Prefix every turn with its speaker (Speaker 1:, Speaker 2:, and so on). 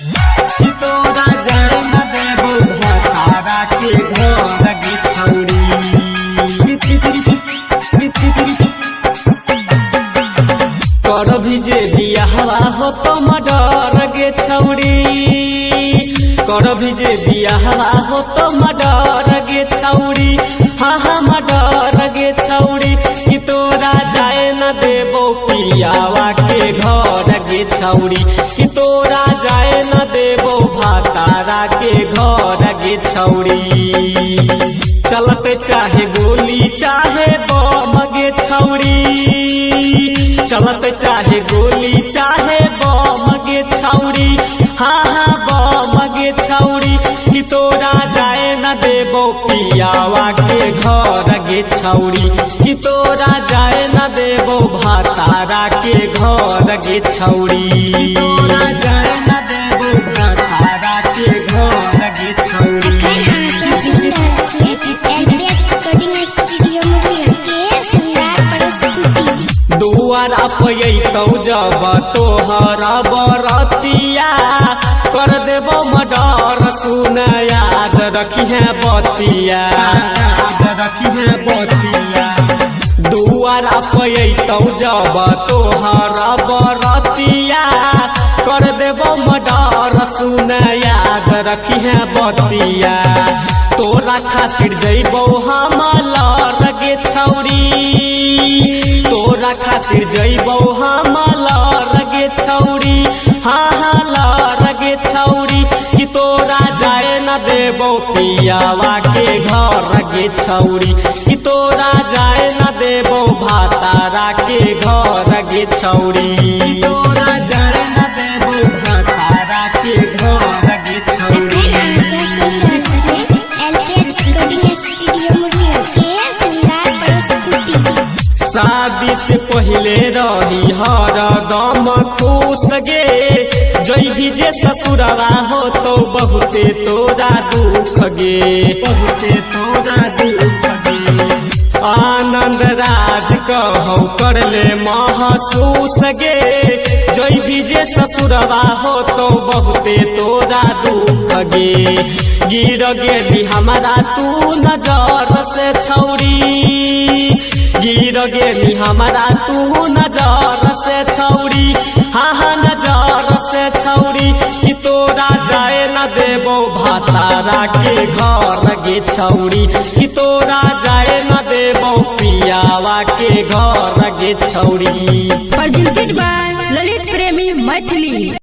Speaker 1: कि तोरा जाए न देबो भतारा के घर गे छौरी। कर भी जे बियाहवा हो तो मडर गे छौरी, कर भी जे बियाहवा हो तो मडर गे छौरी। हाँ हाँ मडर गे छौरी कि तोरा जाए न देबो पियावा के घर गे छौरी, कि तोरा जाए न देबो भतारा के घर गे छौरी। चलत चाहे गोली चाहे बम गे छौरी, चलत चाहे गोली चाहे बम गे छौरी। हाँ हाँ बम गे छौरी कि तोरा जाए न देबो पियावा के घर गे छौरी, कि तोरा जाए न देबो भतारा के घर गे छौरी। तोरा जाए न देबो भतारा के घर गे छौरी। दुआरा पैतौ जब तोहर बरतिया, कर देबो मडर सुन याद रखिहे बतिया, याद रखिहे बतिया। दुआरा पैतौ जब तोहर बरतिया, कर देबो मडर सुन याद रखिहे बतिया। तोरा खातिर जइबो हम लर गे छौरी, तोरा खातिर जइबो हम लर गे छौरी। हाँ हाँ लर गे छौरी कि तोरा जाए न देबो पियावा के घर गे छौरी, कि तोरा जाए न देबो भतारा के घर गे छौरी। तोरा जाए न देबो भतारा के घर गे छौरी। शादी से पहले रही हरदम खुश गे, जइबी जे ससुरवा हो तो बहुते तोरा दुख गे, बहुते तोरा दुख गे। आनंद राज कहौ कर ले महसूस गे, जइबी जे ससुरवा हो तो बहुते तोरा दुख गे। गिर गेली हमारा तू नजर से छौरी, गिर गेली हमारा तू नजर से छौरी। हाँ हाँ नजर से छौरी कि तोरा जाए न देबो भतारा के घर गे छौरी, कि तोरा जाए न देबो पियावा के घर गे छौरी।
Speaker 2: प्रेजेंटेड बाय ललित प्रेमी मैथिली।